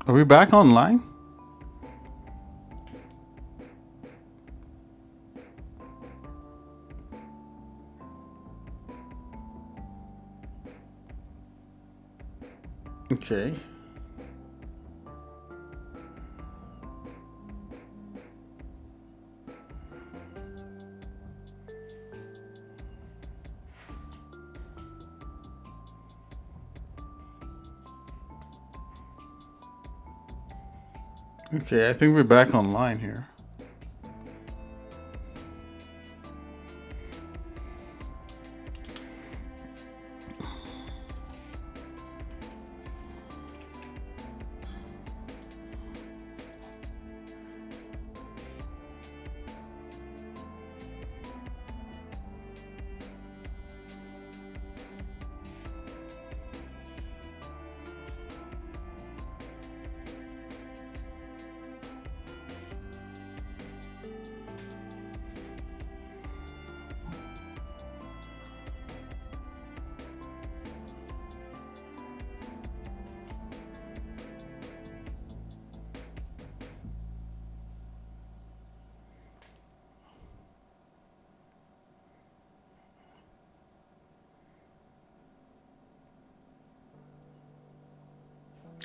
Are we back online? Okay. Okay, I think we're back online here.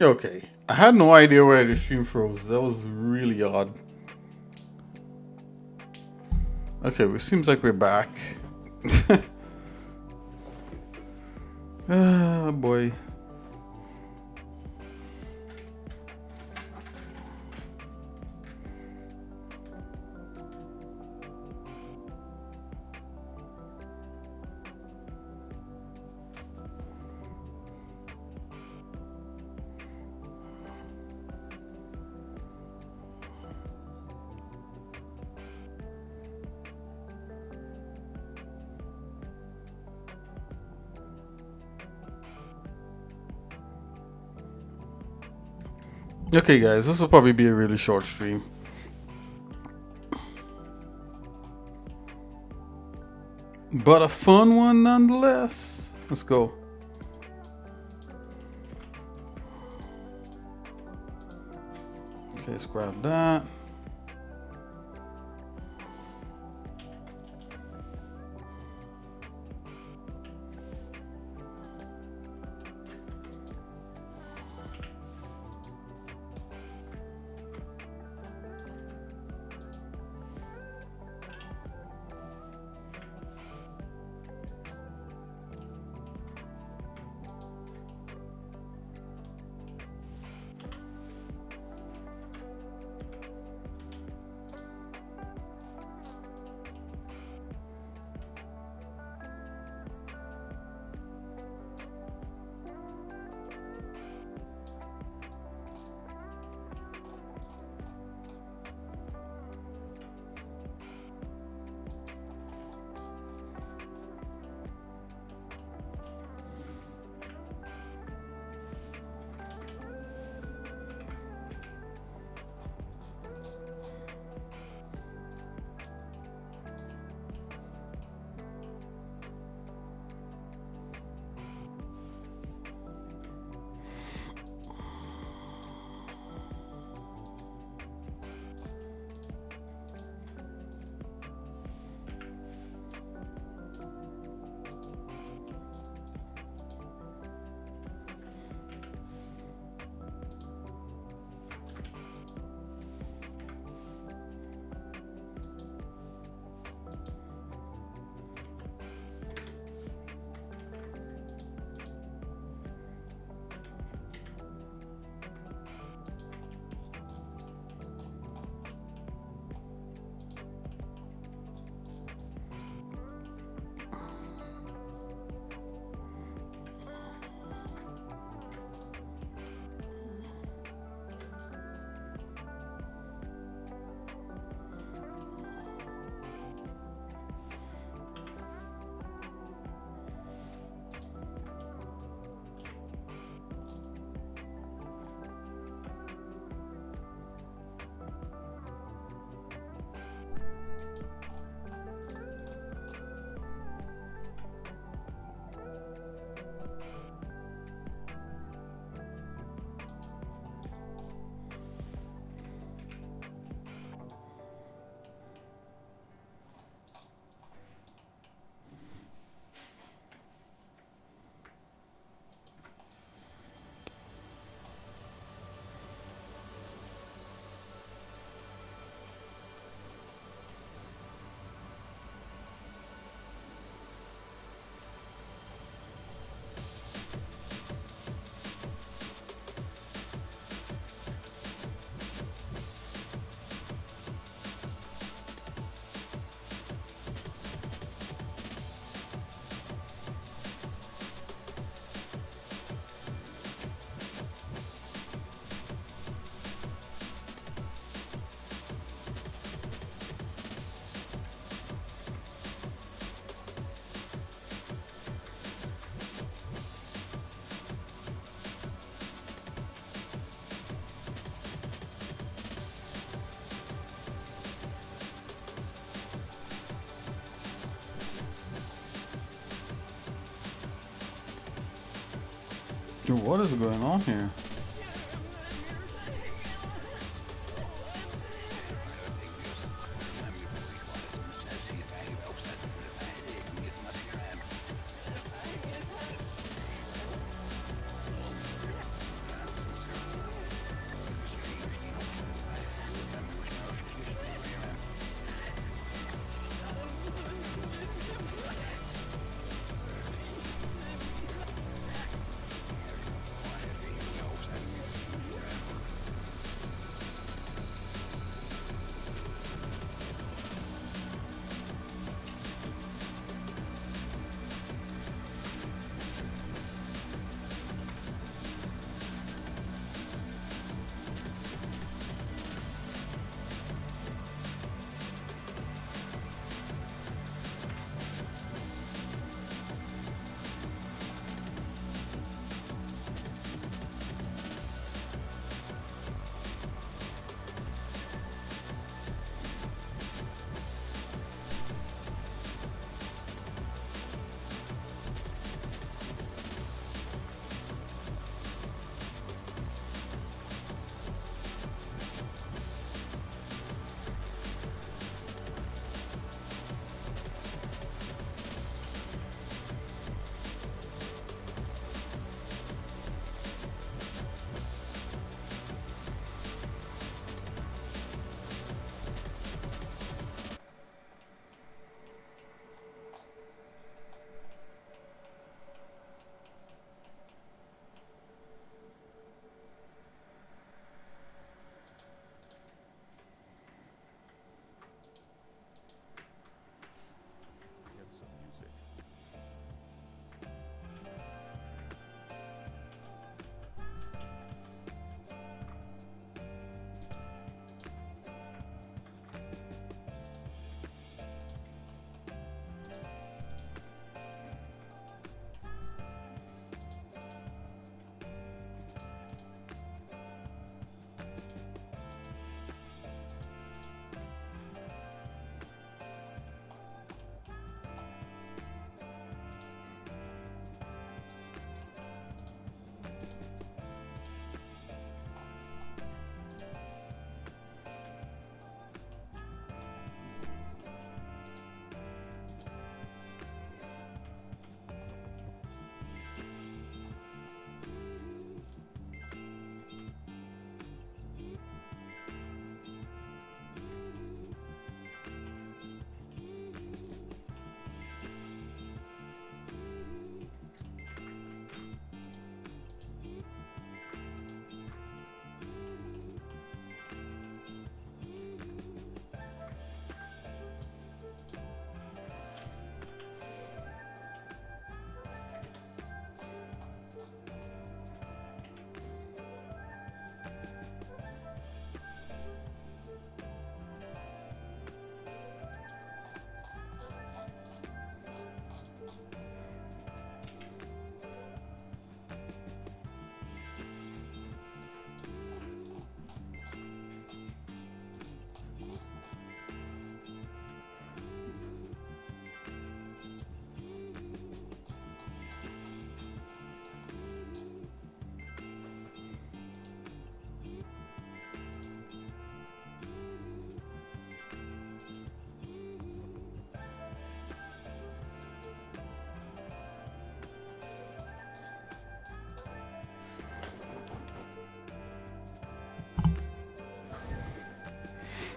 Okay, I had no idea where the stream froze. That was really odd. Okay, it seems like we're back. Ah, boy. Okay, guys, this will probably be a really short stream. But a fun one nonetheless. Let's go. Okay, let's grab that. Dude, what is going on here?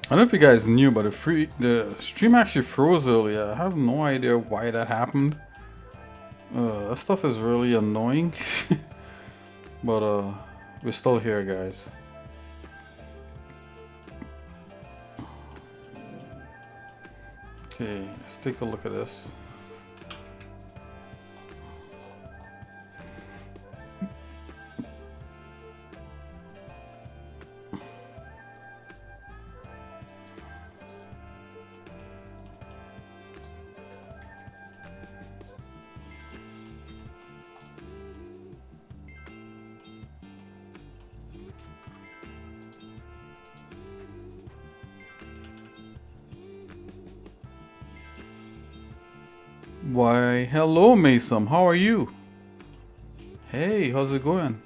I don't know if you guys knew, but the stream actually froze earlier. I have no idea why that happened. That stuff is really annoying. But we're still here, guys. Okay, let's take a look at this. Why, hello, Mason. How are you? Hey, how's it going?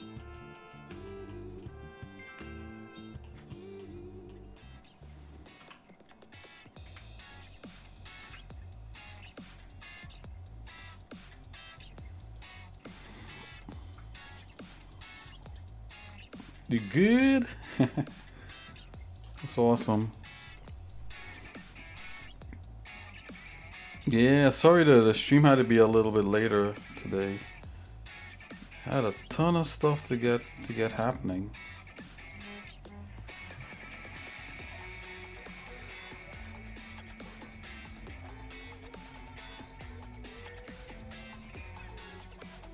You good? That's awesome. Yeah, sorry the stream had to be a little bit later today. Had a ton of stuff to get happening.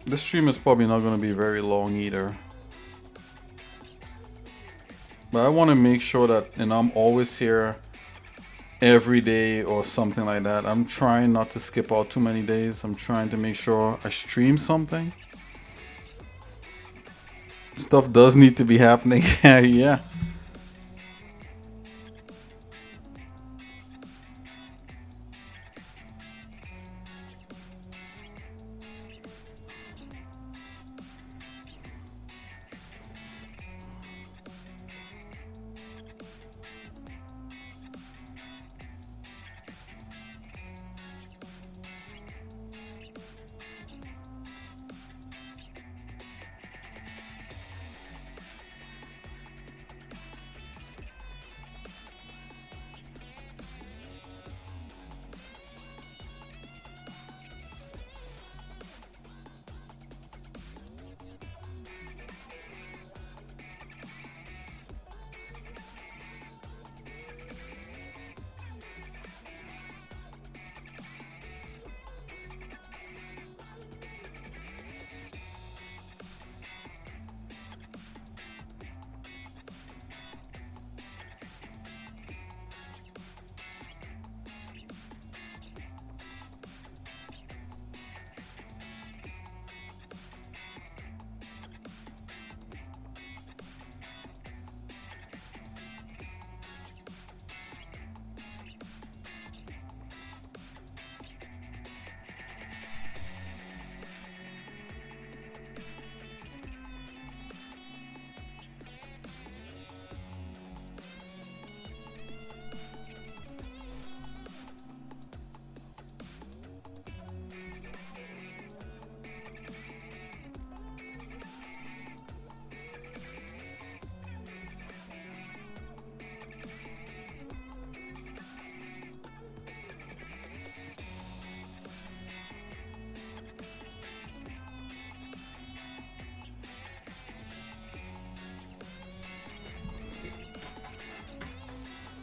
This stream is probably not going to be very long either. But I want to make sure that, and I'm always here every day or something like that. I'm trying not to skip out too many days. I'm trying to make sure I stream something. Stuff does need to be happening. Yeah.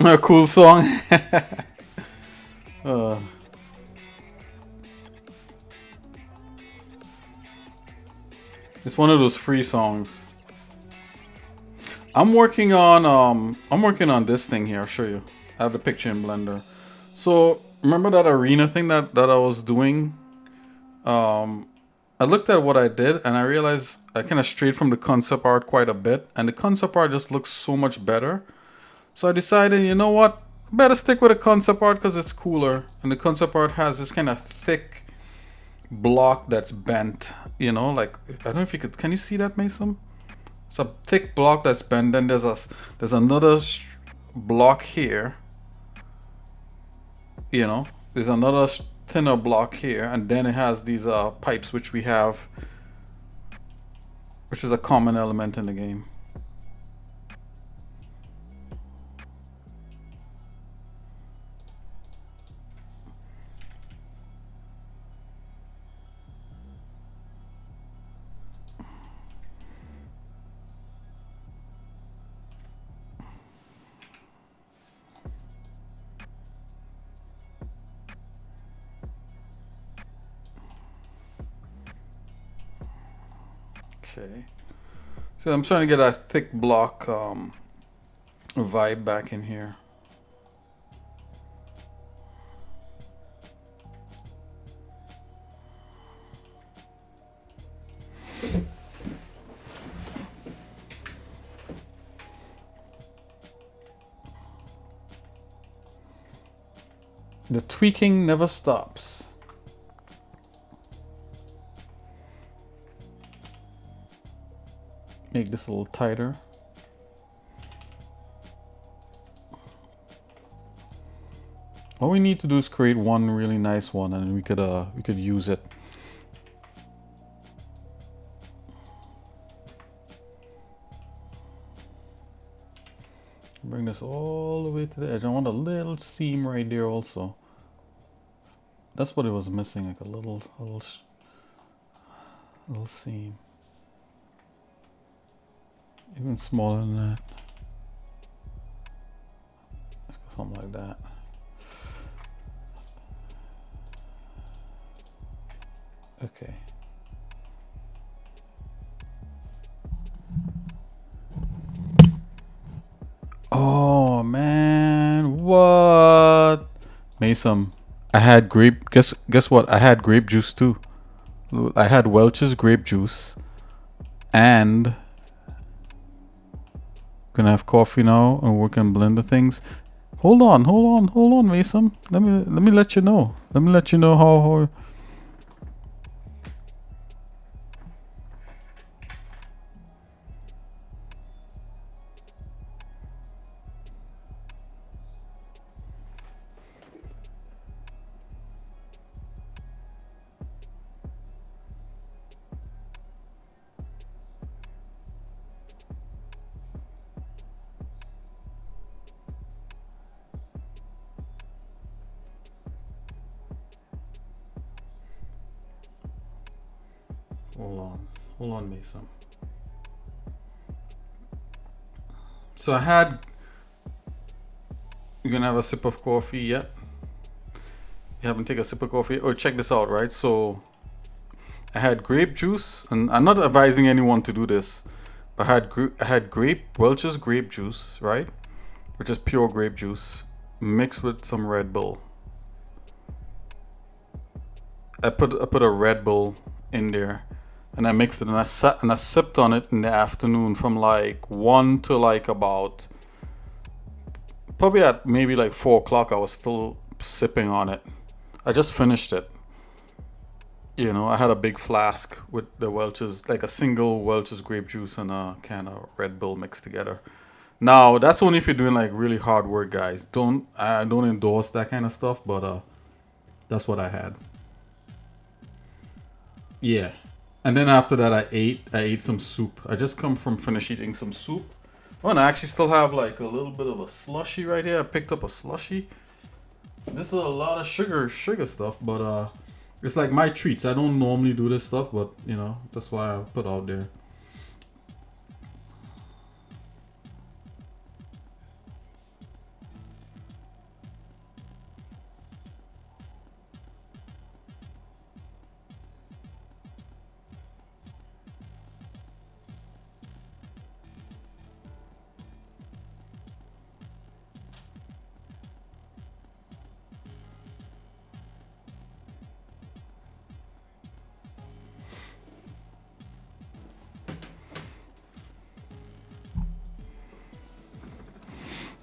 A cool song. uh, it's one of those free songs. I'm working on this thing here. I'll show you. I have the picture in Blender. So remember that arena thing that I was doing? I looked at what I did and I realized I kind of strayed from the concept art quite a bit, and the concept art just looks so much better. So I decided, you know what? Better stick with the concept art because it's cooler. And the concept art has this kind of thick block that's bent. You know, like, I don't know if you can you see that, Mason? It's a thick block that's bent. Then there's another block here. You know, there's another thinner block here. And then it has these pipes, which we have, which is a common element in the game. Okay, so I'm trying to get a thick block vibe back in here. The tweaking never stops. make this a little tighter. All we need to do is create one really nice one, and we could use it. Bring this all the way to the edge. I want a little seam right there also. That's what it was missing, like a little seam. Even smaller than that. Let's go something like that. Okay. Oh man, what? Mason, I had grape. Guess what? I had grape juice too. I had Welch's grape juice, and gonna have coffee now, and we can blend the things. Hold on, Mason. Let me let you know. Let me let you know how. Hold on, Mason. So I had. You're gonna have a sip of coffee yet? You haven't taken a sip of coffee? Oh, check this out, right? So I had grape juice, and I'm not advising anyone to do this. But I had Welch's grape juice, right? Which is pure grape juice, mixed with some Red Bull. I put a Red Bull in there, and I mixed it, and I sipped on it in the afternoon from like 1 to like about probably at maybe like 4 o'clock. I was still sipping on it. I just finished it. You know, I had a big flask with the Welch's, like a single Welch's grape juice and a can of Red Bull mixed together. Now that's only if you're doing like really hard work, guys. I don't endorse that kind of stuff, but that's what I had. Yeah. And then after that I ate some soup. I just come from finish eating some soup. Oh, and I actually still have like a little bit of a slushy right here. I picked up a slushy. This is a lot of sugar stuff, but it's like my treats. I don't normally do this stuff, but you know, that's why I put out there.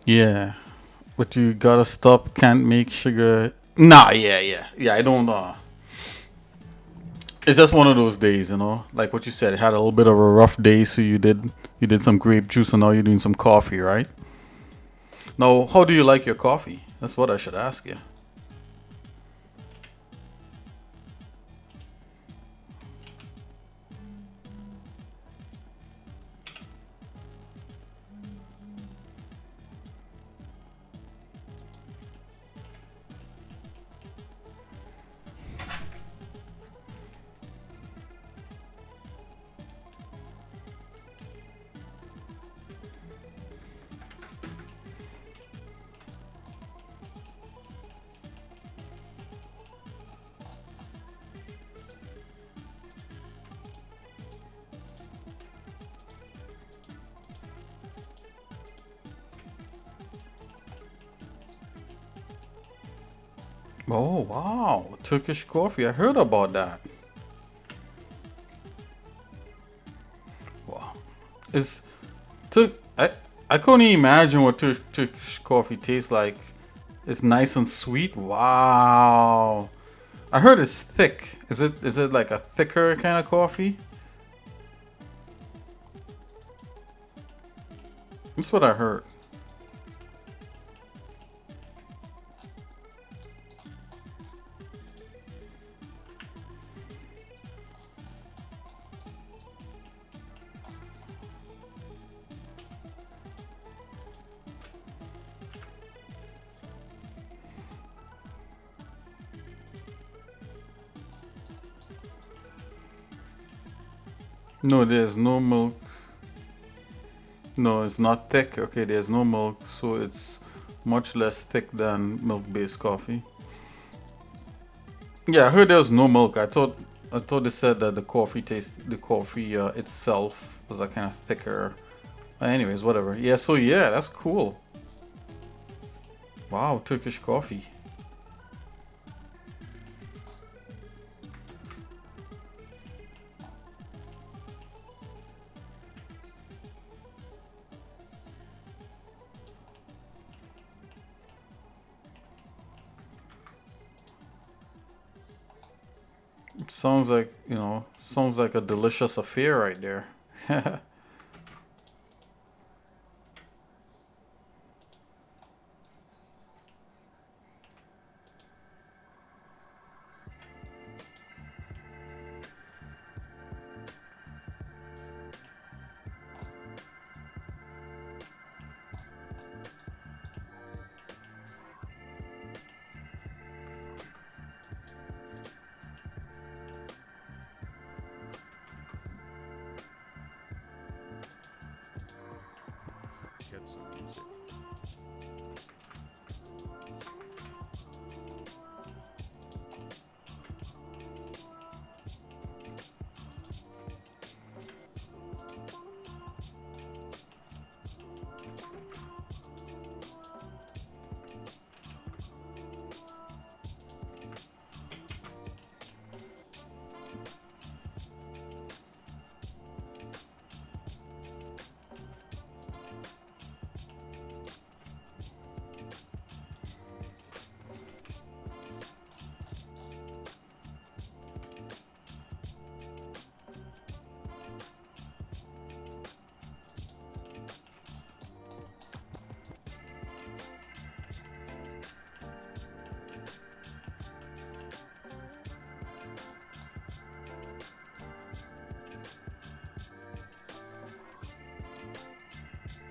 Yeah, but you gotta stop. Can't make sugar. Nah, yeah. I don't. It's just one of those days, you know. Like what you said, had a little bit of a rough day, so you did some grape juice, and now you're doing some coffee, right? Now, how do you like your coffee? That's what I should ask you. Oh wow, Turkish coffee. I heard about that. Wow, it's Tur- I couldn't imagine what Turkish coffee tastes like. It's nice and sweet. Wow. I heard it's thick. Is it like a thicker kind of coffee? That's what I heard. No, there's no milk. No, it's not thick. Okay, there's no milk, so it's much less thick than milk-based coffee. Yeah, I heard there was no milk. I thought they said that the coffee itself was a kind of thicker. Anyways, whatever. Yeah, so yeah, that's cool. Wow, Turkish coffee. It sounds like, sounds like a delicious affair right there.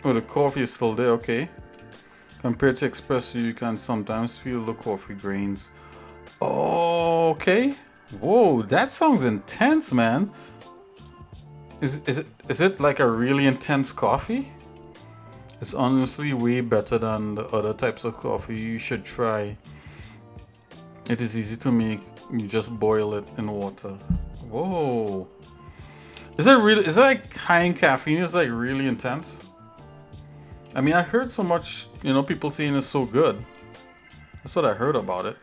Oh, the coffee is still there, okay. Compared to espresso, you can sometimes feel the coffee grains. Oh, okay. Whoa, that sounds intense, man. Is it like a really intense coffee? It's honestly way better than the other types of coffee you should try. It is easy to make. You just boil it in water. Whoa. Is it like high in caffeine? Is like really intense? I mean, I heard so much, people saying it's so good. That's what I heard about it.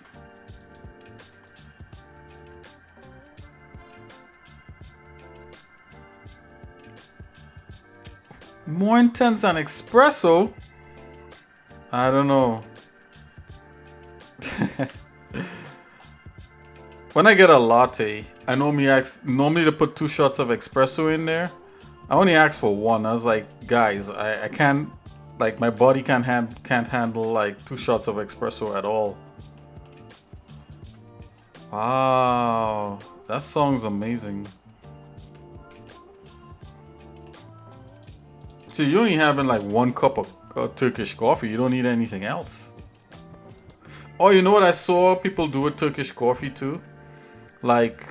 More intense than espresso? I don't know. When I get a latte, I normally to put 2 shots of espresso in there. I only asked for one. I was like, guys, I can't, like, my body can't handle like 2 shots of espresso at all. Wow, that song's amazing. So you only having like 1 cup of Turkish coffee. You don't need anything else. Oh, you know what I saw people do with Turkish coffee too? Like,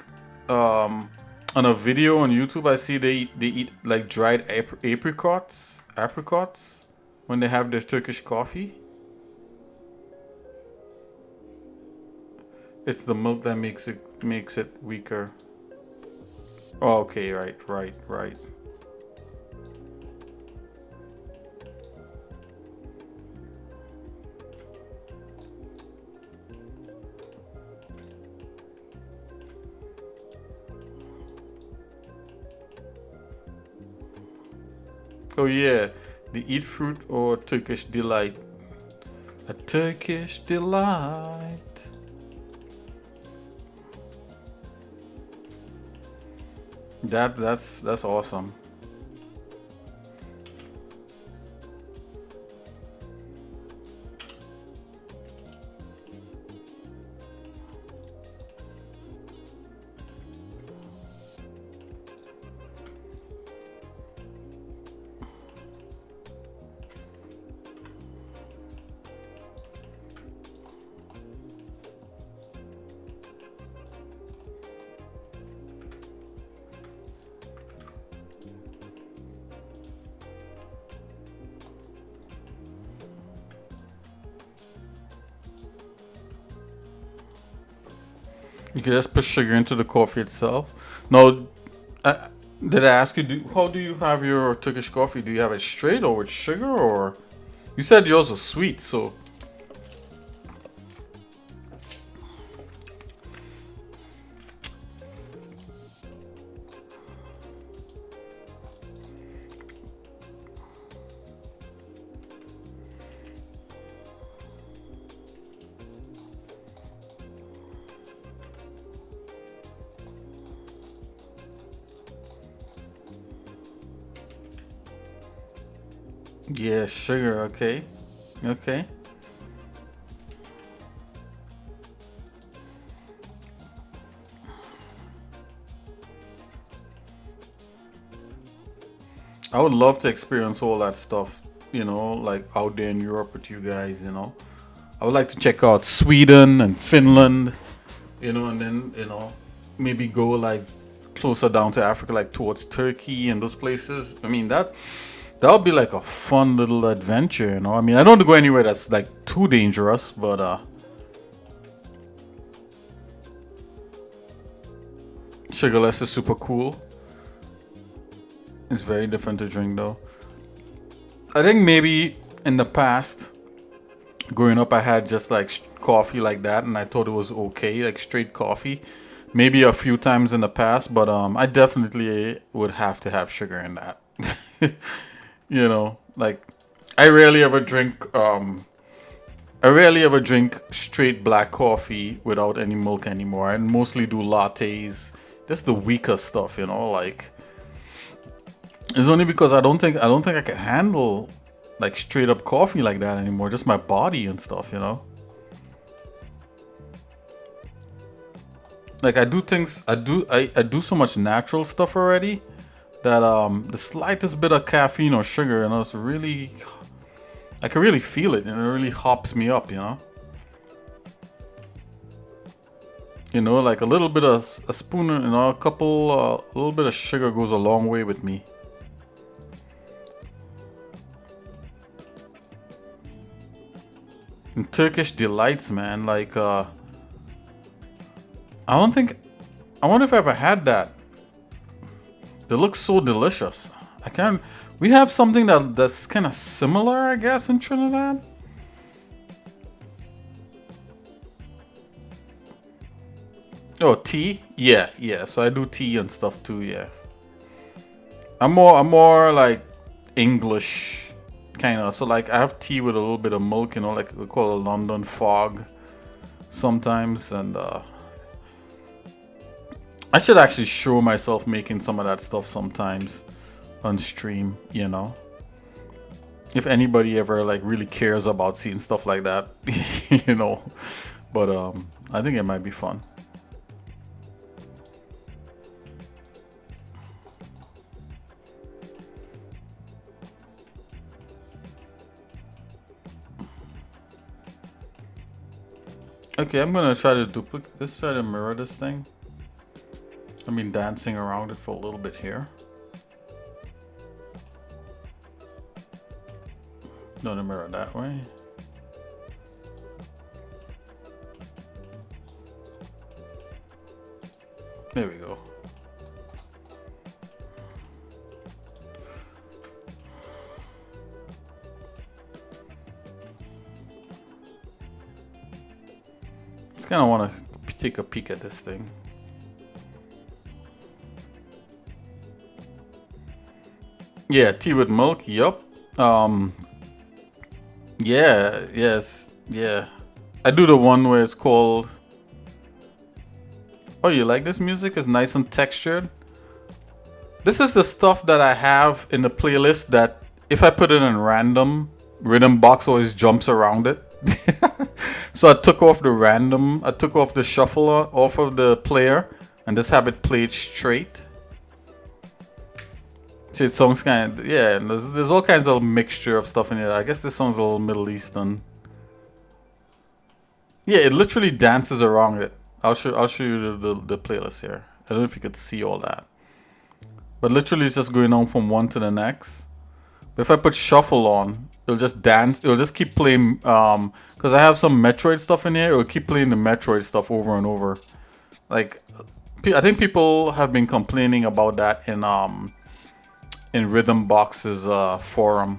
on a video on YouTube, I see they eat like dried apricots when they have their Turkish coffee. It's the milk that makes it weaker. Oh, okay, right. Oh yeah, the eat fruit or Turkish delight. A Turkish delight. That's awesome. You can just put sugar into the coffee itself. No, did I ask you? How do you have your Turkish coffee? Do you have it straight or with sugar, or you said yours was sweet? So yeah, sugar. Okay, okay. I would love to experience all that stuff. Like out there in Europe with you guys. I would like to check out Sweden and Finland. And then maybe go like closer down to Africa, like towards Turkey and those places. I mean that would be like a fun little adventure. I mean, I don't want to go anywhere that's like too dangerous, but sugarless is super cool. It's very different to drink though. I think maybe in the past, growing up, I had just like coffee like that, and I thought it was okay, like straight coffee. Maybe a few times in the past, but I definitely would have to have sugar in that. Like I rarely ever drink. I rarely ever drink straight black coffee without any milk anymore. I mostly do lattes. Just the weaker stuff. Like it's only because I don't think I can handle like straight up coffee like that anymore. Just my body and stuff. Like I do things. I do so much natural stuff already that the slightest bit of caffeine or sugar, it's really, I can really feel it, and it really hops me up. Like a little bit of a spoon, a little bit of sugar goes a long way with me. And Turkish delights, man. Like I don't think, I wonder if I ever had that. They look so delicious. I can't. We have something that's kind of similar, I guess, in Trinidad. Oh, tea? Yeah, yeah. So I do tea and stuff too. Yeah. I'm more like English kind of. So like I have tea with a little bit of milk. Like we call it London fog sometimes, and I should actually show myself making some of that stuff sometimes on stream. If anybody ever like really cares about seeing stuff like that, you know. But I think it might be fun. Okay, I'm gonna try to duplicate. Let's try to mirror this thing. I've been dancing around it for a little bit here. Don't mirror that way. There we go. Just kind of want to take a peek at this thing. Yeah, tea with milk. Yup. Yeah. Yes. Yeah. I do the one where it's called. Oh, you like this music? It's nice and textured. This is the stuff that I have in the playlist that if I put it in random, rhythm box always jumps around it. So I took off the shuffle off of the player and just have it played straight. See, it sounds kind of, yeah, and there's all kinds of mixture of stuff in it. I guess this song's a little Middle Eastern. Yeah, it literally dances around it. I'll show you the playlist here. I don't know if you could see all that. But literally it's just going on from one to the next. But if I put shuffle on, it'll just dance. It'll just keep playing, because I have some Metroid stuff in here. It'll keep playing the Metroid stuff over and over. Like, I think people have been complaining about that in Rhythm Box's forum.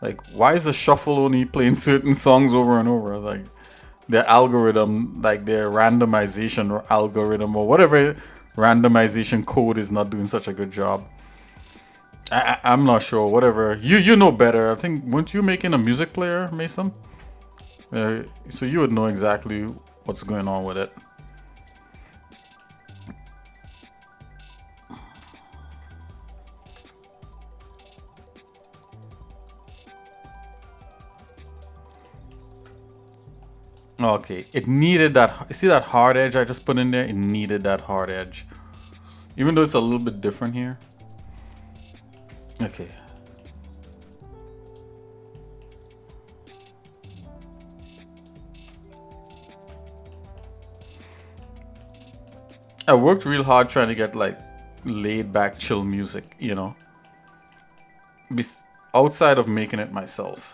Like, why is the shuffle only playing certain songs over and over? Like, their algorithm, like their randomization algorithm or whatever randomization code is not doing such a good job. I'm not sure. Whatever. You know better. I think weren't you making a music player, Mason? So you would know exactly what's going on with it. Okay, it needed that. You see that hard edge I just put in there? It needed that hard edge. Even though it's a little bit different here. Okay. I worked real hard trying to get like laid back chill music, you know. Outside of making it myself.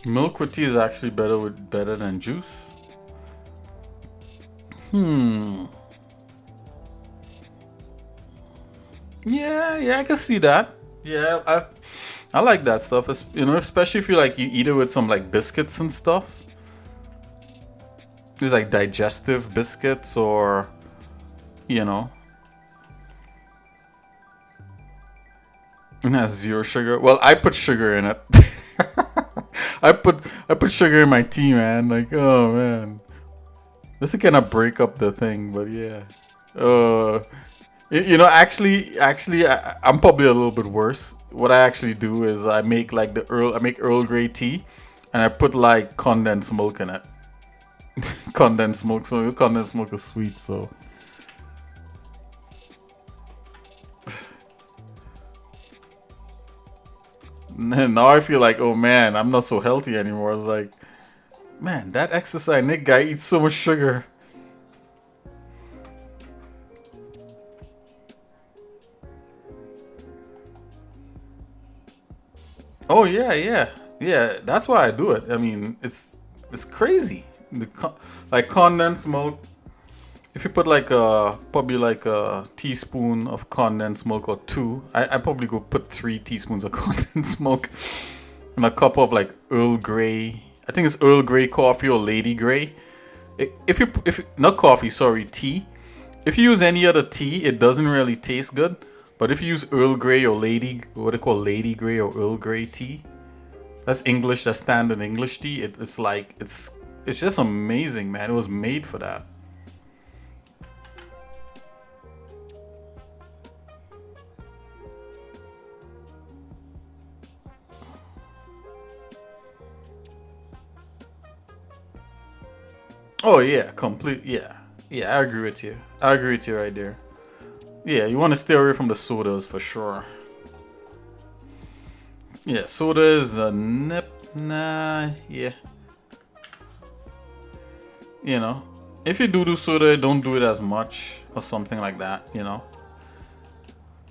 Milk with tea is actually better than juice. Yeah, I can see that. Yeah, I like that stuff. You know, especially if you eat it with some like biscuits and stuff. These like digestive biscuits or, you know, it has zero sugar. Well, I put sugar in it. I put sugar in my tea, man. Like, oh man, this is gonna break up the thing, but yeah. Uh, you know, actually, I'm probably a little bit worse. What I actually do is I make Earl Grey tea, and I put like condensed milk in it. Condensed milk, so condensed milk is sweet, so. Now I feel like, oh man, I'm not so healthy anymore. I was like, man, that exercise Nick guy eats so much sugar. Oh yeah. That's why I do it. I mean, it's crazy. Like condensed milk. If you put like probably like a teaspoon of condensed milk or two, I probably go put 3 teaspoons of condensed milk and a cup of like Earl Grey. I think it's Earl Grey coffee or Lady Grey. If not coffee, sorry, tea. If you use any other tea, it doesn't really taste good. But if you use Earl Grey or what they call Lady Grey or Earl Grey tea, that's English, that's standard English tea. It's just amazing, man. It was made for that. Oh yeah, complete. Yeah. I agree with you. I agree with you right there. Yeah, you want to stay away from the sodas for sure. Yeah, soda is a nip. Nah, yeah. You know, if you do soda, don't do it as much or something like that. You know,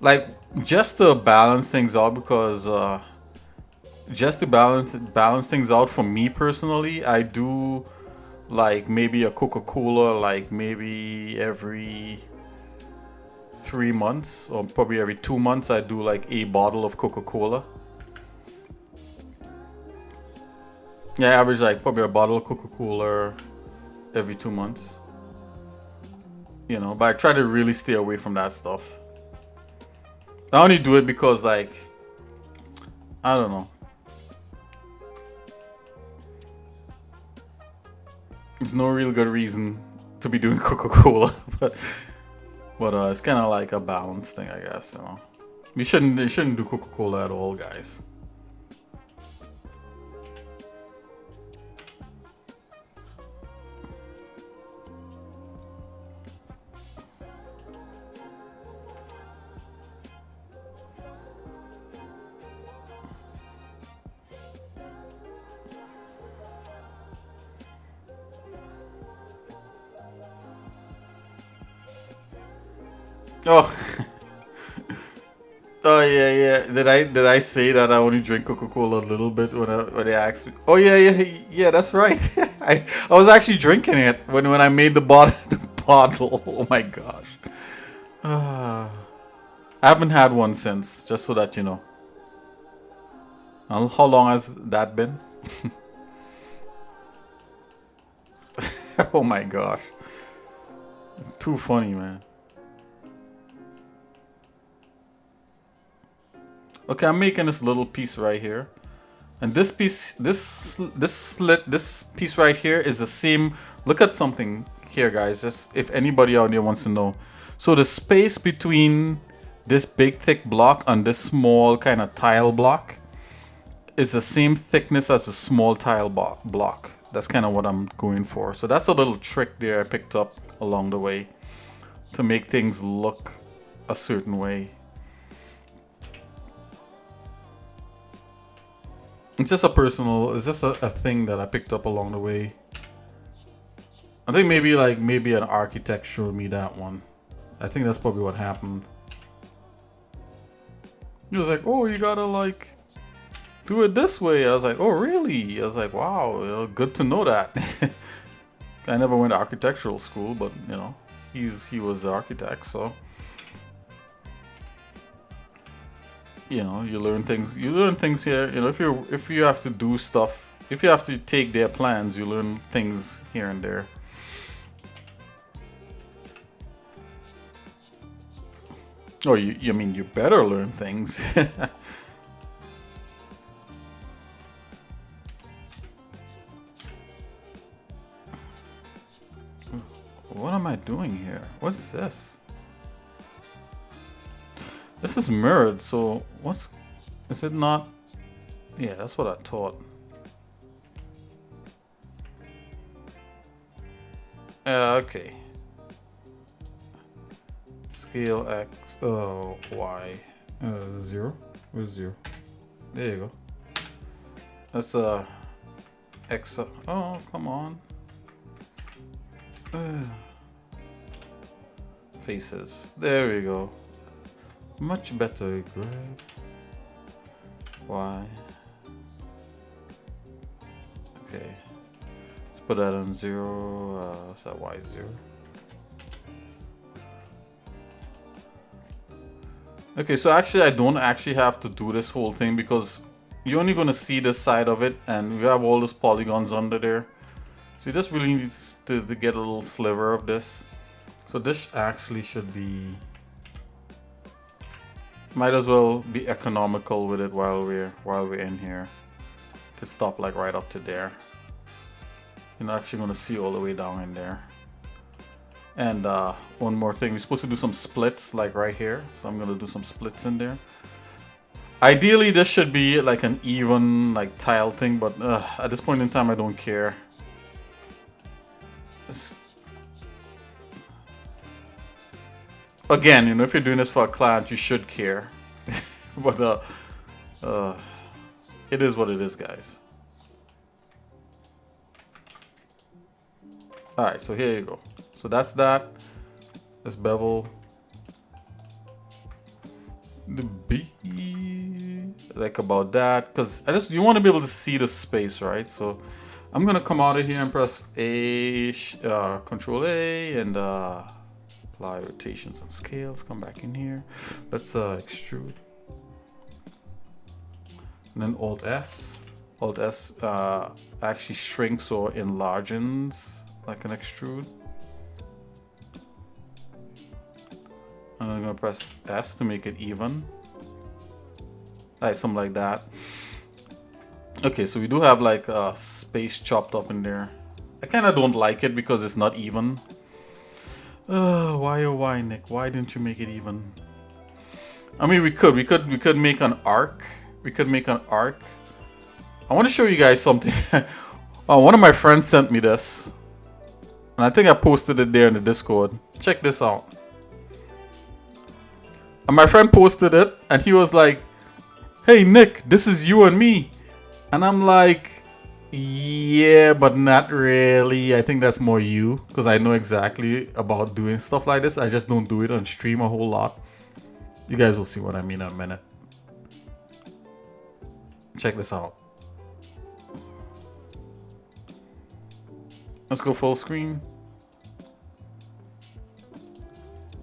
like just to balance things out because just to balance things out for me personally, I do like maybe a Coca-Cola like maybe every 3 months or probably every 2 months. I do like a bottle of Coca-Cola. Yeah, I average like probably a bottle of Coca-Cola every 2 months. You know, but I try to really stay away from that stuff. I only do it because like I don't know. There's no real good reason to be doing Coca-Cola, but it's kind of like a balance thing, I guess. You know, you shouldn't do Coca-Cola at all, guys. Oh. Oh yeah, yeah. Did I say that I only drink Coca-Cola a little bit when they asked me? Oh yeah, yeah, yeah. That's right. I was actually drinking it when I made the bottle. The bottle. Oh my gosh. I haven't had one since. Just so that you know. How long has that been? Oh my gosh. It's too funny, man. Okay, I'm making this little piece right here. And this piece, this piece right here is the same. Look at something here, guys. Just if anybody out there wants to know. So the space between this big thick block and this small kind of tile block is the same thickness as a small tile block. That's kind of what I'm going for. So that's a little trick there I picked up along the way to make things look a certain way. It's just it's just a thing that I picked up along the way. I think maybe an architect showed me that one. I think that's probably what happened. He was like, oh, you gotta like do it this way. I was like, oh really? I was like, wow, good to know that. I never went to architectural school, but you know, he was the architect, so you know, you learn things. You learn things here. You know, if you have to do stuff, if you have to take their plans, you learn things here and there. Oh, you mean you better learn things. What am I doing here? What's this? This is mirrored, so is it not? Yeah, that's what I thought. Okay. Scale X, Y, 0. Where's 0? There you go. That's X. Oh, come on. Faces. There we go. Much better. Grab Y. Okay. Let's put that on 0. What's that? Y 0. Okay, so actually I don't actually have to do this whole thing because you're only gonna see this side of it, and we have all those polygons under there. So you just really need to get a little sliver of this. So this actually should be. Might as well be economical with it while we're in here. Could stop like right up to there. You're not actually gonna see all the way down in there. And one more thing, we're supposed to do some splits like right here. So I'm gonna do some splits in there. Ideally this should be like an even like tile thing, but at this point in time I don't care. Again, you know, if you're doing this for a client, you should care. But it is what it is, guys. Alright, so here you go. So that's that. Let's bevel the B, like about that, because you want to be able to see the space, right? So I'm gonna come out of here and press A, Control A, and apply rotations and scales. Come back in here. Let's extrude. And then Alt S. Alt S actually shrinks or enlarges like an extrude. And I'm gonna press S to make it even. Alright, something like that. Okay, so we do have like space chopped up in there. I kind of don't like it because it's not even. Why oh why, Nick? Why didn't you make it even? I mean, we could make an arc. We could make an arc. I want to show you guys something. One of my friends sent me this, and I think I posted it there in the Discord. Check this out. And my friend posted it, and he was like, "Hey Nick, this is you and me." And I'm like, Yeah, but not really. I think that's more you, because I know exactly about doing stuff like this. I just don't do it on stream a whole lot. You guys will see what I mean in a minute. Check this out. Let's go full screen.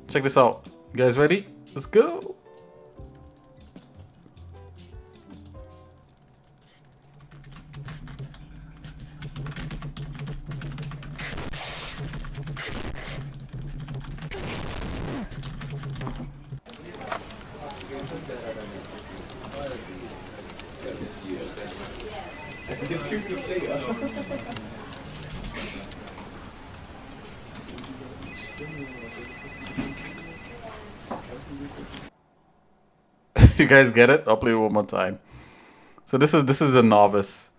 Check this out. You guys ready? Let's go. You guys get it? I'll play it one more time. So this is the novice.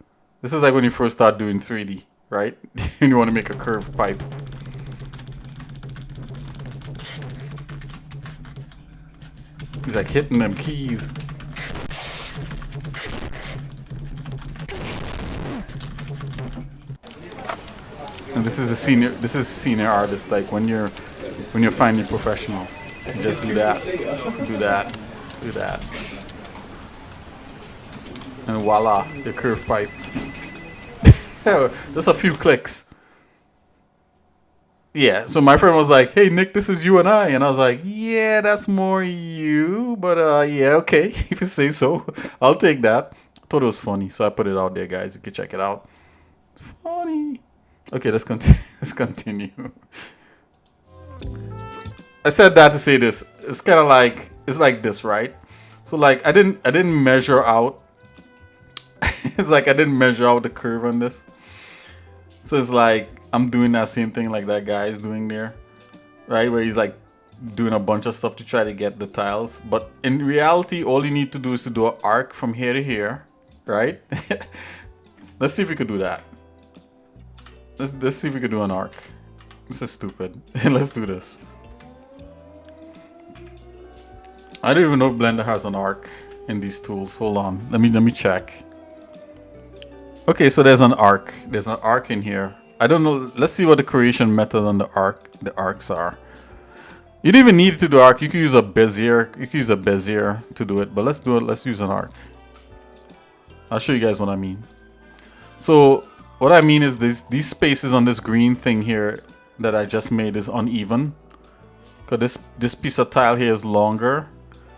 This is like when you first start doing 3D, right? And you want to make a curved pipe. He's like hitting them keys. And this is a senior artist, like when you're finally professional. You just do that. Do that. Do that. And voila, your curved pipe. Just a few clicks. Yeah, so my friend was like, "Hey Nick, this is you and I," and I was like, "Yeah, that's more you, but yeah, okay, if you say so, I'll take that." I thought it was funny, so I put it out there, guys. You can check it out. It's funny. Okay, let's continue. Let's continue. So, I said that to say this. It's kind of like this, right? So like I didn't measure out. It's like I didn't measure out the curve on this. So it's like I'm doing that same thing like that guy is doing there, right? Where he's like doing a bunch of stuff to try to get the tiles. But in reality, all you need to do is to do an arc from here to here, right? Let's see if we could do that. Let's see if we could do an arc. This is stupid. Let's do this. I don't even know if Blender has an arc in these tools. Hold on. Let me check. Okay, so there's an arc. There's an arc in here. I don't know. Let's see what the creation method on the arcs are. You don't even need to do arc. You can use a Bezier. You can use a Bezier to do it. But let's do it. Let's use an arc. I'll show you guys what I mean. So what I mean is these spaces on this green thing here that I just made is uneven. Because this piece of tile here is longer,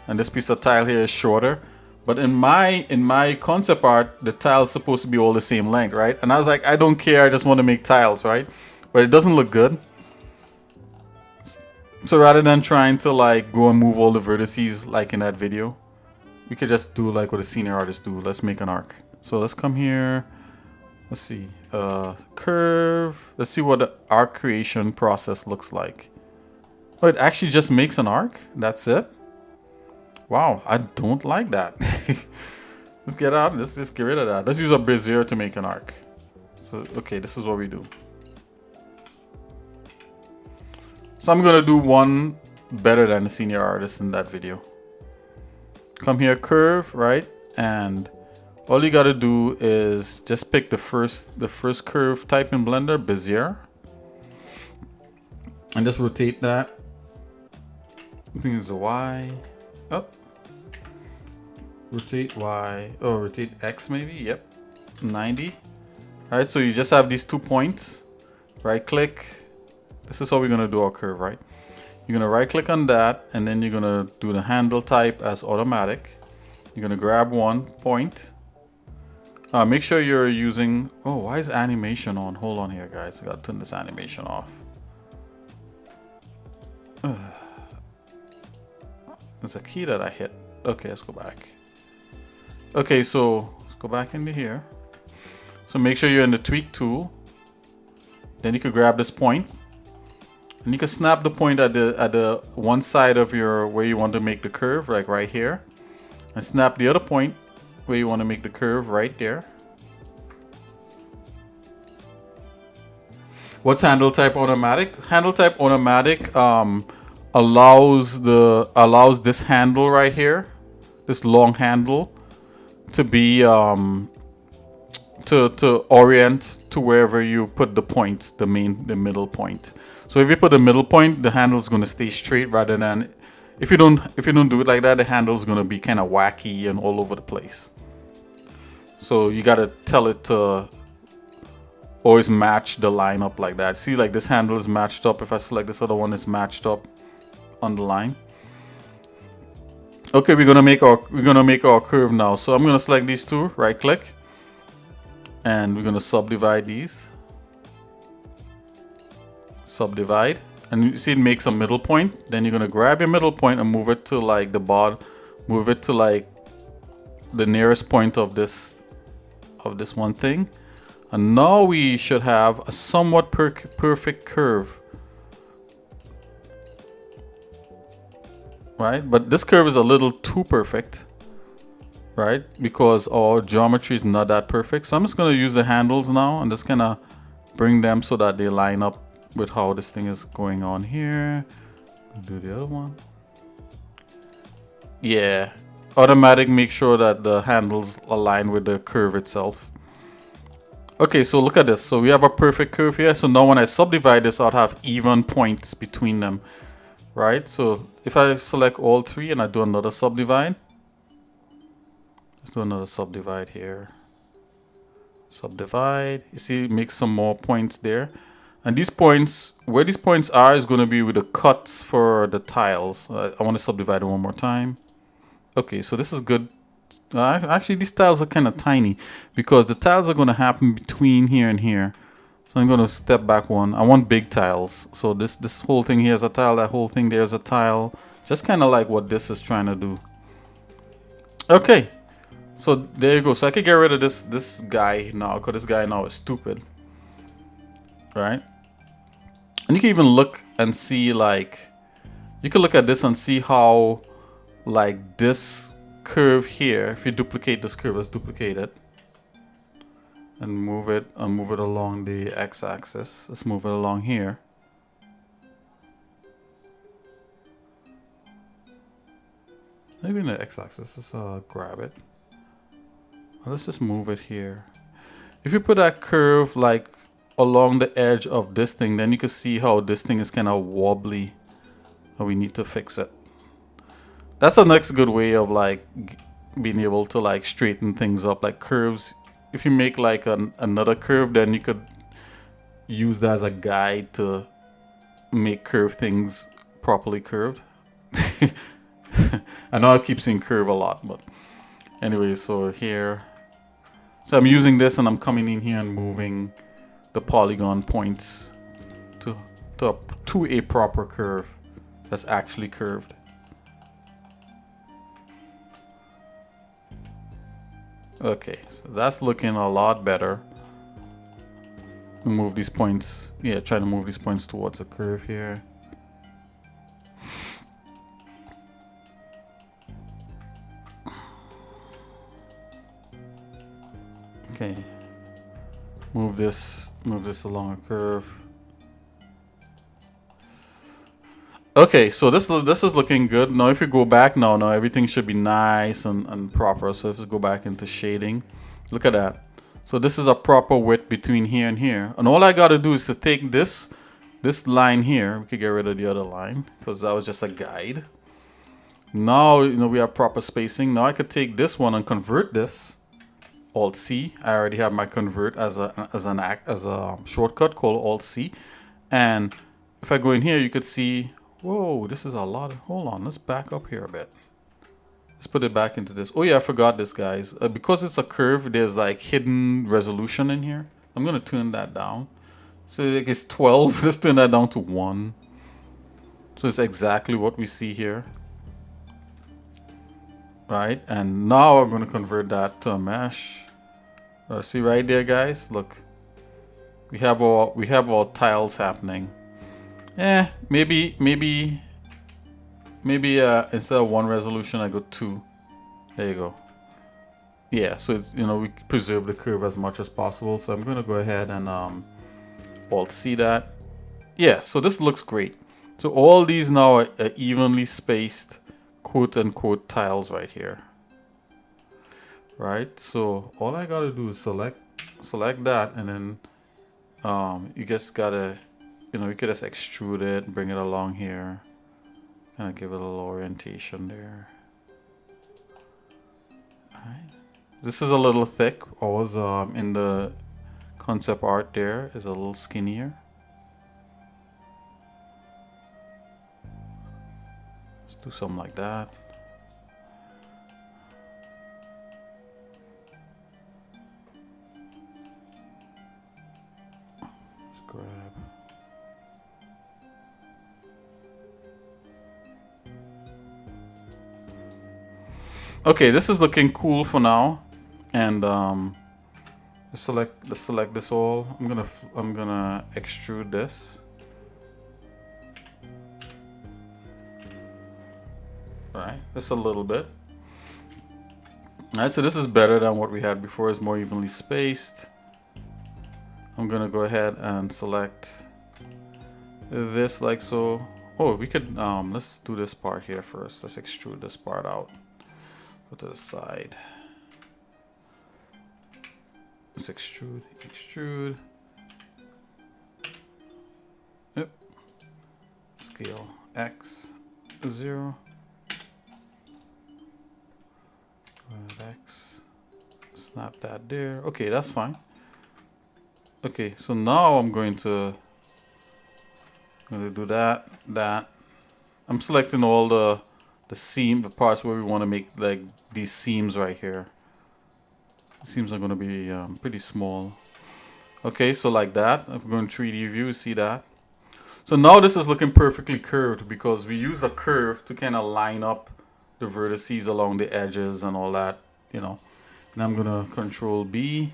and this piece of tile here is shorter. But in my concept art, the tile's supposed to be all the same length, right? And I was like, I don't care, I just want to make tiles, right? But it doesn't look good. So rather than trying to like go and move all the vertices like in that video, we could just do like what a senior artist do. Let's make an arc. So let's come here. Let's see. Curve. Let's see what the arc creation process looks like. Oh, it actually just makes an arc? That's it? Wow, I don't like that. Let's get out. Let's just get rid of that. Let's use a Bezier to make an arc. So, okay, this is what we do. So I'm gonna do one better than the senior artist in that video. Come here, curve, right? And all you gotta do is just pick the first curve type in Blender, Bezier. And just rotate that. I think it's a Y. Oh. Rotate Y. Oh, rotate X maybe. Yep. 90. Alright, so you just have these 2 points. Right click. This is how we're gonna do our curve, right? You're gonna right click on that, and then you're gonna do the handle type as automatic. You're gonna grab one point. Make sure you're using. Oh, why is animation on? Hold on here, guys. I gotta turn this animation off. There's a key that I hit. Okay, let's go back. Okay, so let's go back into here. So make sure you're in the tweak tool. Then you could grab this point, and you can snap the point at the one side of your where you want to make the curve, like right here, and snap the other point where you want to make the curve right there. What's handle type automatic? Handle type automatic allows this handle right here, this long handle, to be to orient to wherever you put the point, the middle point. So if you put the middle point, the handle is going to stay straight, rather than if you don't do it like that, the handle is going to be kind of wacky and all over the place. So you got to tell it to always match the line up like that. See, like this handle is matched up. If I select this other one, it's matched up on the line. Okay, we're gonna make our curve now. So I'm gonna select these two, right click, and we're gonna subdivide these. Subdivide, and you see it makes a middle point. Then you're gonna grab your middle point and move it to like the bottom, move it to like the nearest point of this one thing. And now we should have a somewhat perfect curve. Right, but this curve is a little too perfect, right? Because our geometry is not that perfect. So I'm just gonna use the handles now and just kind of bring them so that they line up with how this thing is going on here. Do the other one. Yeah, automatic, make sure that the handles align with the curve itself. Okay, so look at this. So we have a perfect curve here. So now when I subdivide this, I'll have even points between them. Right, so if I select all three and I do another subdivide, let's do another subdivide here. Subdivide, you see, make some more points there. And these points, where these points are, is going to be with the cuts for the tiles. I want to subdivide it one more time. Okay, so this is good. Actually, these tiles are kind of tiny because the tiles are going to happen between here and here. So I'm going to step back one. I want big tiles. So this whole thing here is a tile. That whole thing there is a tile. Just kind of like what this is trying to do. Okay. So there you go. So I could get rid of this guy now, because this guy now is stupid. Right? And you can even look and see, like, you can look at this and see how, like, this curve here, if you duplicate this curve, let's duplicate it. And move it along the x-axis. Let's move it along here. Maybe in the x-axis. Let's grab it. Let's just move it here. If you put that curve like along the edge of this thing, then you can see how this thing is kind of wobbly. And we need to fix it. That's the next good way of like being able to like straighten things up, like curves. If you make like another curve, then you could use that as a guide to make curve things properly curved. I know I keep saying curve a lot, but anyway, so here. So I'm using this and I'm coming in here and moving the polygon points to a proper curve that's actually curved. Okay, so that's looking a lot better. Move these points. Yeah, try to move these points towards the curve here. Okay. Move this along a curve. Okay, so this is looking good. Now if you go back now everything should be nice and proper. So if you go back into shading, look at that. So this is a proper width between here and here. And all I gotta do is to take this line here. We could get rid of the other line because that was just a guide. Now we have proper spacing. Now I could take this one and convert this. Alt C. I already have my convert as a shortcut called Alt C. And if I go in here, you could see. Whoa, this is a lot. Hold on, let's back up here a bit. Let's put it back into this. Oh yeah, I forgot this, guys. Because it's a curve, there's like hidden resolution in here. I'm gonna turn that down. So like it's 12. Let's turn that down to 1. So it's exactly what we see here. Right, and now I'm gonna convert that to a mesh. See right there, guys. Look, we have all tiles happening. Maybe instead of 1 resolution, I go 2. There you go. Yeah, so it's, we preserve the curve as much as possible. So I'm gonna go ahead and Alt C that. Yeah, so this looks great. So all these now are evenly spaced, quote unquote, tiles right here. Right, so all I gotta do is select select that, and then you just gotta, you could just extrude it, bring it along here, kind of give it a little orientation there. Alright. This is a little thick. Always in the concept art there is a little skinnier. Let's do something like that. Let's grab. Okay, this is looking cool for now, and let's select this all. I'm gonna extrude this. Right, just a little bit. All right, so this is better than what we had before. It's more evenly spaced. I'm gonna go ahead and select this like so. Oh, we could let's do this part here first. Let's extrude this part out. Put to the side. Let's extrude. Yep. Scale X 0. X. Snap that there. Okay, that's fine. Okay, so now I'm going to do that. I'm selecting all the parts where we want to make like these seams right here. The seams are going to be pretty small. Okay, so like that. If we go in 3D view, see that. So now this is looking perfectly curved because we use a curve to kind of line up the vertices along the edges and all that, And I'm gonna Control B.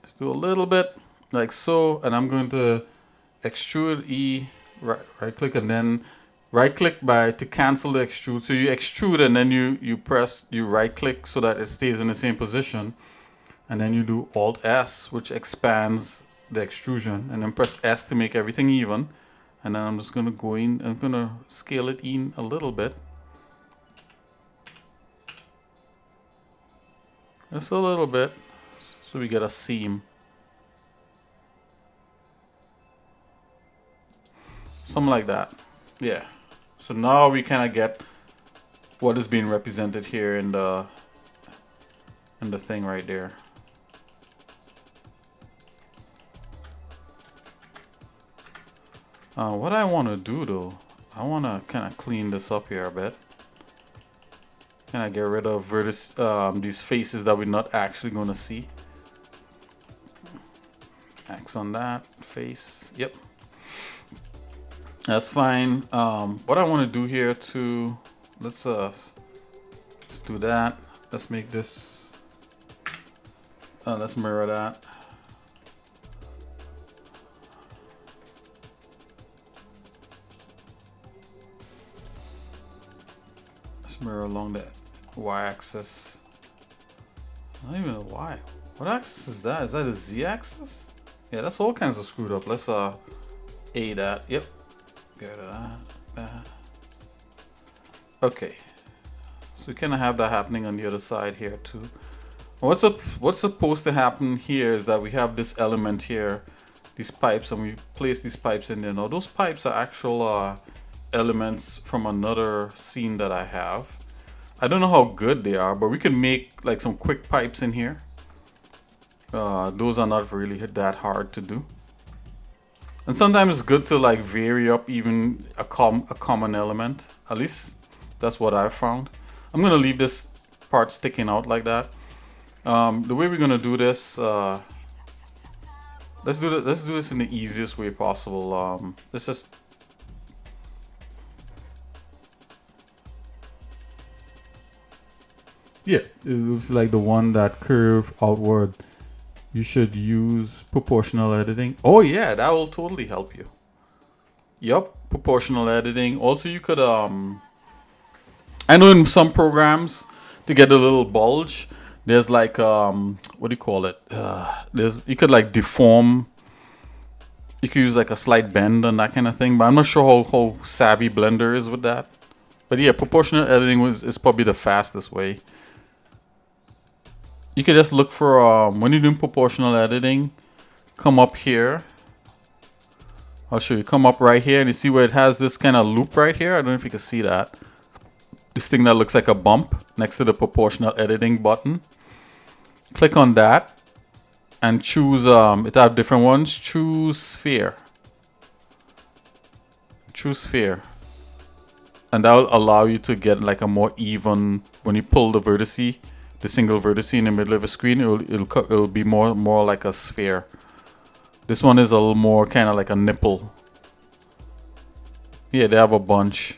Let's do a little bit like so, and I'm going to extrude E, right click, and then right click to cancel the extrude. So you extrude and then you right click so that it stays in the same position, and then you do Alt S, which expands the extrusion, and then press S to make everything even. And then I'm just gonna go in, I'm gonna scale it in a little bit. Just a little bit, so we get a seam. Something like that. Yeah. So now we kind of get what is being represented here in the thing right there. What I want to do though, I want to kind of clean this up here a bit. Kind of get rid of these faces that we're not actually going to see. X on that face. Yep. That's fine. What I want to do here too, let's do that. Let's make this, let's mirror that. Mirror along the y-axis. I don't even know why. What axis is that? Is that a z-axis? Yeah, that's all kinds of screwed up. Let's A that. Yep. Get that. Okay. So we kind of have that happening on the other side here too. What's supposed to happen here is that we have this element here, these pipes, and we place these pipes in there. Now those pipes are actual elements from another scene that I have. I don't know how good they are, but we can make like some quick pipes in here. Those are not really that hard to do. And sometimes it's good to like vary up even a common element. At least that's what I've found. I'm gonna leave this part sticking out like that. The way we're gonna do this, let's do this in the easiest way possible. Let's just yeah, it looks like the one that curve outward. You should use proportional editing. Oh yeah, that will totally help you. Yup, proportional editing. Also, you could I know in some programs to get a little bulge, there's like what do you call it? You could like deform. You could use like a slight bend and that kind of thing, but I'm not sure how savvy Blender is with that. But yeah, proportional editing is probably the fastest way. You can just look for, when you're doing proportional editing, come up here. I'll show you. Come up right here and you see where it has this kind of loop right here. I don't know if you can see that. This thing that looks like a bump next to the proportional editing button. Click on that and choose, it have different ones. Choose sphere. Choose sphere. And that will allow you to get like a more even, when you pull the vertice, the single vertice in the middle of a screen, it'll be more like a sphere. This one is a little more kind of like a nipple. Yeah, they have a bunch.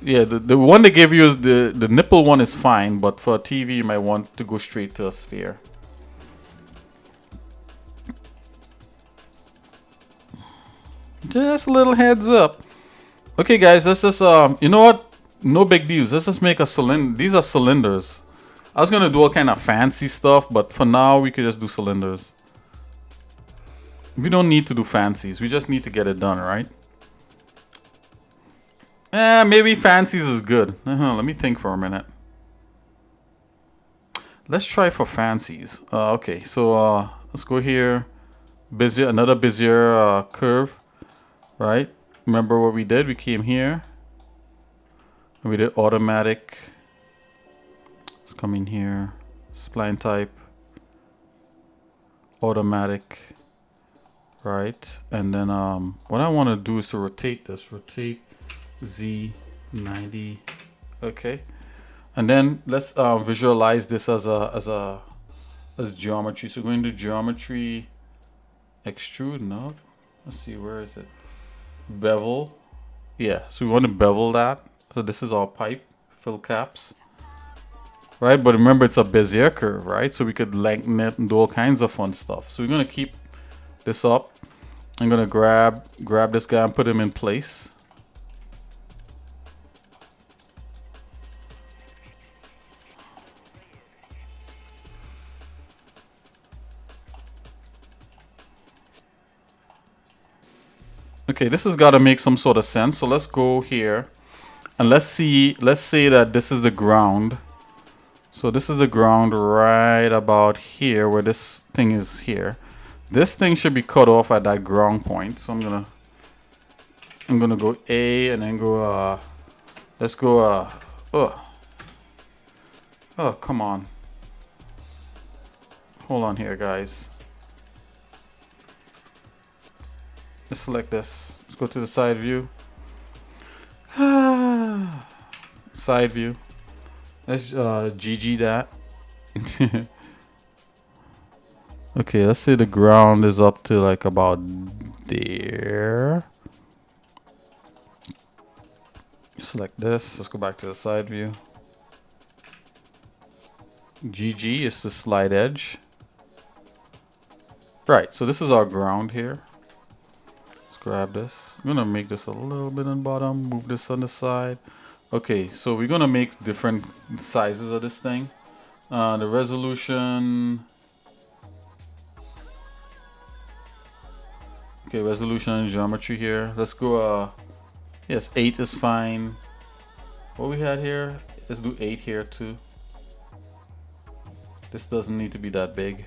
Yeah, the one they give you is the nipple one is fine, but for a TV you might want to go straight to a sphere. Just a little heads up. Okay guys, let's just you know what? No big deals. Let's just make a cylinder. These are cylinders. I was gonna do all kind of fancy stuff, but for now we could just do cylinders. We don't need to do fancies. We just need to get it done, right? Maybe fancies is good. Let me think for a minute. Let's try for fancies. Okay, so let's go here. Bezier, another Bezier curve, right? Remember what we did? We came here. We did automatic. Let's come in here. Spline type. Automatic. Right, and then what I want to do is to rotate this. Rotate Z90. Okay, and then let's visualize this as geometry. So going to geometry, extrude. No, let's see, where is it? Bevel. Yeah, so we want to bevel that. So this is our pipe fill caps. Right, but remember it's a Bezier curve, right? So we could lengthen it and do all kinds of fun stuff. So we're gonna keep this up. I'm gonna grab this guy and put him in place. Okay, this has got to make some sort of sense. So let's go here and let's say that this is the ground. So this is the ground right about here where this thing is here. This thing should be cut off at that ground point. So I'm gonna go A and then go let's go oh, come on. Hold on here, guys. Let's select this. Let's go to the side view. Side view. Let's GG that. Okay, let's say the ground is up to like about there. Select this. Let's go back to the side view. GG is the slide edge. Right, so this is our ground here. Let's grab this. I'm gonna make this a little bit on the bottom, move this on the side. Okay, so we're gonna make different sizes of this thing. The resolution. Okay, resolution and geometry here. Let's go, yes, 8 is fine. What we had here, let's do 8 here too. This doesn't need to be that big.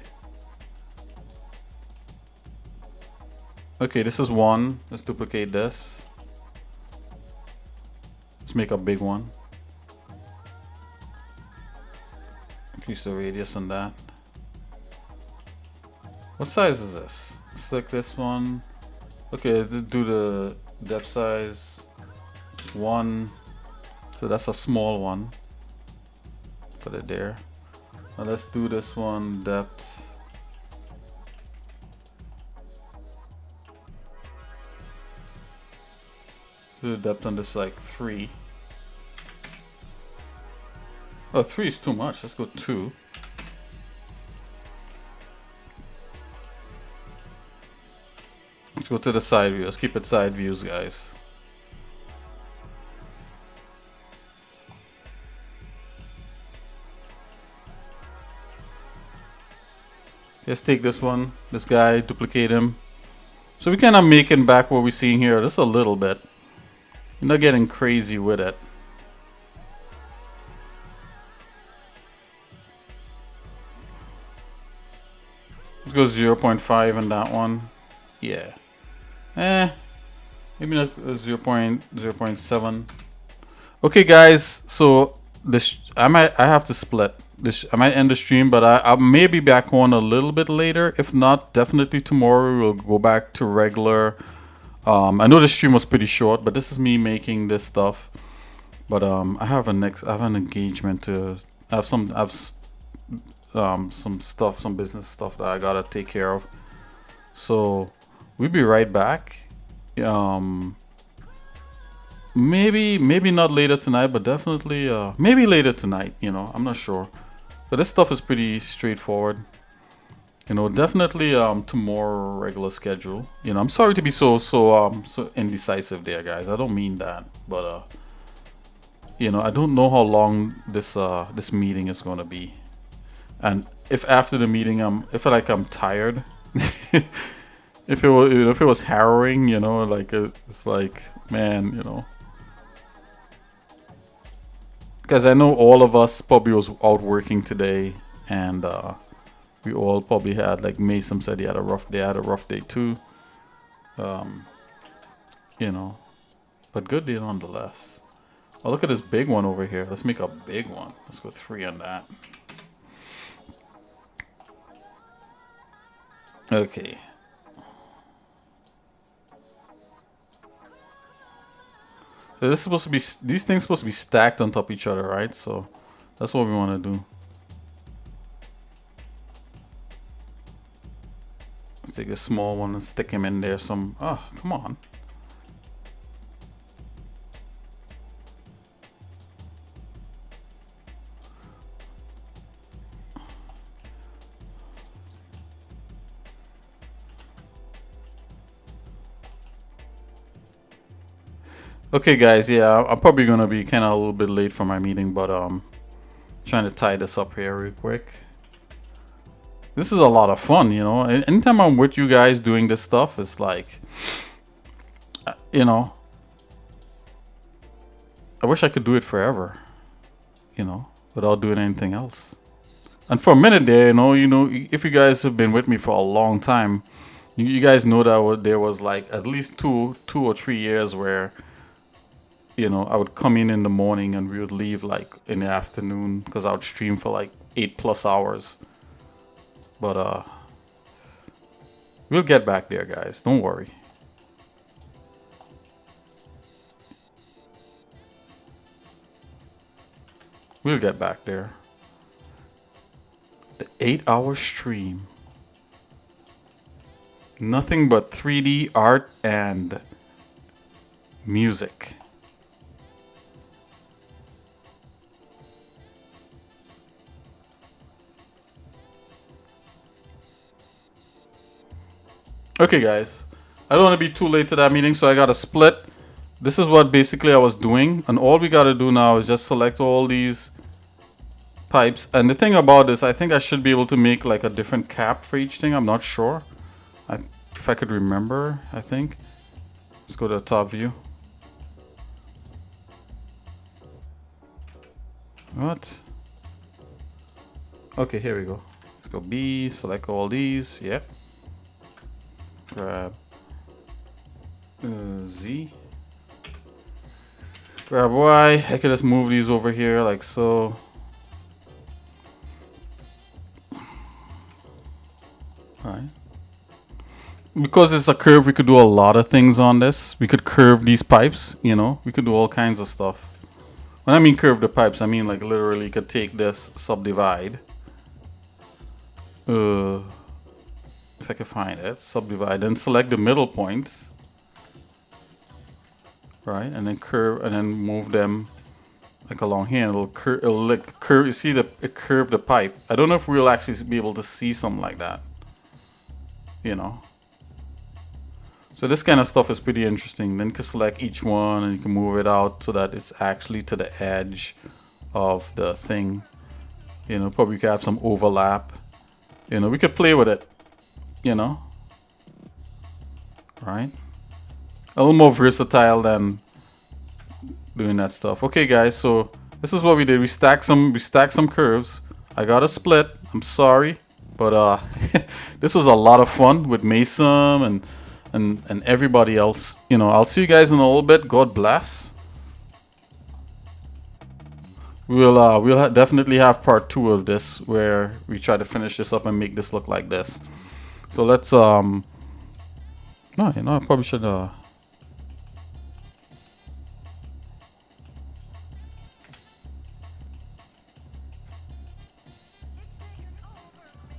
Okay, this is 1. Let's duplicate this. Let's make a big one. Increase the radius on that. What size is this? Select this one. Okay, let's do the depth size 1. So that's a small one. Put it there. Now let's do this one, depth. Do the depth on this like 3. Oh, 3 is too much. Let's go 2. Let's go to the side view. Let's keep it side views, guys. Let's take this one, this guy, duplicate him. So we kind of making back what we're seeing here, just a little bit. You're not getting crazy with it. Let's go 0.5 in that one. Yeah. Maybe not 0.7. Okay, guys. So this I have to split. I might end the stream, but I may be back on a little bit later. If not, definitely tomorrow we'll go back to regular. I know the stream was pretty short, but this is me making this stuff. But I have an engagement to some stuff, some business stuff that I gotta take care of. So we'll be right back. Maybe not later tonight, but definitely maybe later tonight. You know, I'm not sure. But this stuff is pretty straightforward. You know, definitely tomorrow regular schedule. You know, I'm sorry to be so indecisive there, guys. I don't mean that, but you know, I don't know how long this meeting is gonna be, and if after the meeting I'm tired, if it was harrowing, you know, like it's like, man, you know, because I know all of us probably was out working today, and we all probably had, like Mason said, he had a rough day too. You know, but good day nonetheless. Oh, look at this big one over here. Let's make a big one. Let's go 3 on that. Okay. So this is supposed to be, these things supposed to be stacked on top of each other, right? So that's what we want to do. Let's take a small one and stick him in there. Oh, come on. Okay, guys, yeah, I'm probably gonna be kind of a little bit late for my meeting, but trying to tie this up here real quick. This is a lot of fun, you know. Anytime I'm with you guys doing this stuff, it's like, you know, I wish I could do it forever, you know, without doing anything else. And for a minute there, you know, if you guys have been with me for a long time, you guys know that there was like at least two or 3 years where, you know, I would come in the morning and we would leave like in the afternoon because I would stream for like 8+ hours. But we'll get back there, guys. Don't worry. We'll get back there. The 8-hour stream. Nothing but 3D art and music. Okay, guys, I don't want to be too late to that meeting, so I got to split. This is what basically I was doing, and all we got to do now is just select all these pipes. And the thing about this, I think I should be able to make like a different cap for each thing. I'm not sure. If I could remember, I think. Let's go to the top view. What? Okay, here we go. Let's go B, select all these. Yep. Grab Z. Grab Y. I could just move these over here like so. Alright. Because it's a curve, we could do a lot of things on this. We could curve these pipes, you know. We could do all kinds of stuff. When I mean curve the pipes, I mean like literally you could take this, subdivide. If I can find it, subdivide, then select the middle points, right, and then curve, and then move them like along here, and it'll curve. You see it curve the pipe. I don't know if we'll actually be able to see something like that, you know. So this kind of stuff is pretty interesting. Then you can select each one and you can move it out so that it's actually to the edge of the thing. You know, probably could have some overlap. You know, we could play with it. You know, right? A little more versatile than doing that stuff. Okay, guys, so this is what we did. We stacked some curves. I got a split. I'm sorry, but this was a lot of fun with Mason and everybody else. You know, I'll see you guys in a little bit. God bless. We'll definitely have part 2 of this where we try to finish this up and make this look like this. So let's no, you know, I probably should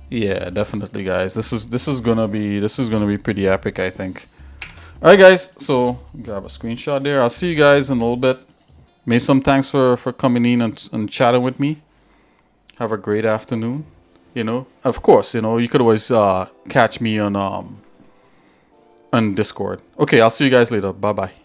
yeah, definitely, guys. This is gonna be pretty epic, I think. All right, guys. So grab a screenshot there. I'll see you guys in a little bit. Mason, thanks for coming in and chatting with me. Have a great afternoon. You know, of course, you know, you could always catch me on Discord. Okay, I'll see you guys later. Bye bye.